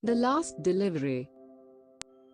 The last delivery.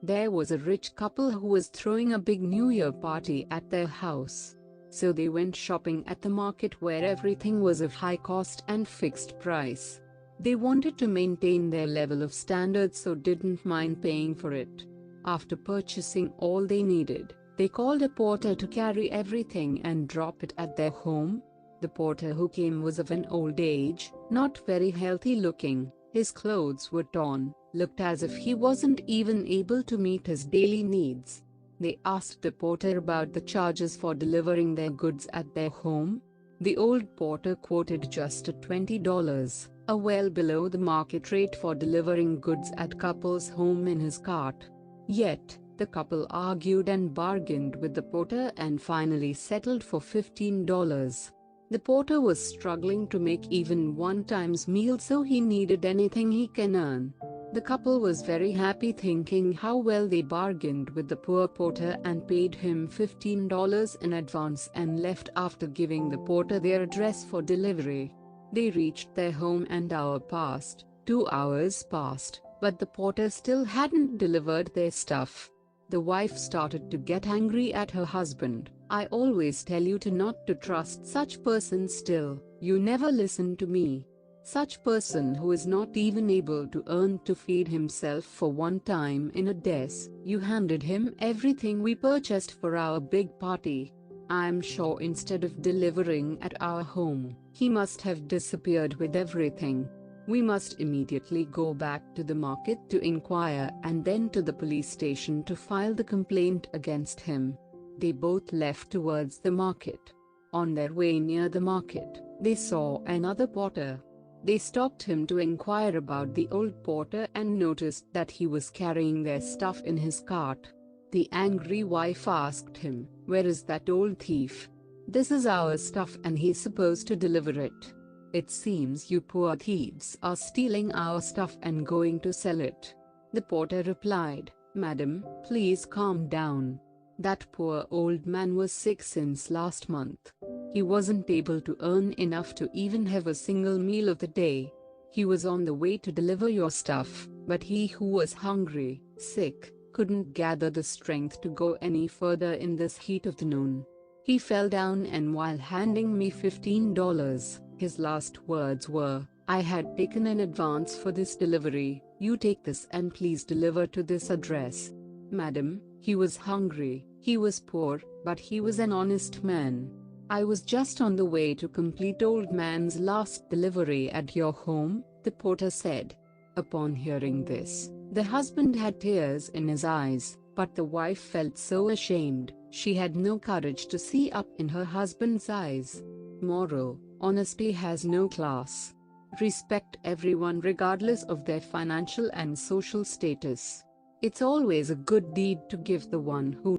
There was a rich couple who was throwing a big New Year party at their house. So they went shopping at the market where everything was of high cost and fixed price. They wanted to maintain their level of standards, so didn't mind paying for it. After purchasing all they needed, they called a porter to carry everything and drop it at their home. The porter who came was of an old age, not very healthy looking. His clothes were torn, looked as if he wasn't even able to meet his daily needs. They asked the porter about the charges for delivering their goods at their home. The old porter quoted just $20, well below the market rate for delivering goods at couple's home in his cart. Yet, the couple argued and bargained with the porter and finally settled for $15. The porter was struggling to make even one time's meal, so he needed anything he can earn. The couple was very happy, thinking how well they bargained with the poor porter, and paid him $15 in advance and left after giving the porter their address for delivery. They reached their home and 2 hours passed, but the porter still hadn't delivered their stuff. The wife started to get angry at her husband. "I always tell you to not to trust such person, still, you never listen to me. Such person who is not even able to earn to feed himself for one time in a day. You handed him everything we purchased for our big party. I'm sure instead of delivering at our home, he must have disappeared with everything. We must immediately go back to the market to inquire and then to the police station to file the complaint against him." They both left towards the market. On their way near the market, they saw another porter. They stopped him to inquire about the old porter and noticed that he was carrying their stuff in his cart. The angry wife asked him, "Where is that old thief? This is our stuff and he's supposed to deliver it. It seems you poor thieves are stealing our stuff and going to sell it." The porter replied, "Madam, please calm down. That poor old man was sick since last month. He wasn't able to earn enough to even have a single meal of the day. He was on the way to deliver your stuff, but he who was hungry, sick, couldn't gather the strength to go any further in this heat of the noon. He fell down, and while handing me $15, his last words were, 'I had taken an advance for this delivery, you take this and please deliver to this address.' Madam, he was hungry, he was poor, but he was an honest man. I was just on the way to complete old man's last delivery at your home," the porter said. Upon hearing this, the husband had tears in his eyes, but the wife felt so ashamed, she had no courage to see up in her husband's eyes. Moral: honesty has no class. Respect everyone regardless of their financial and social status. It's always a good deed to give the one who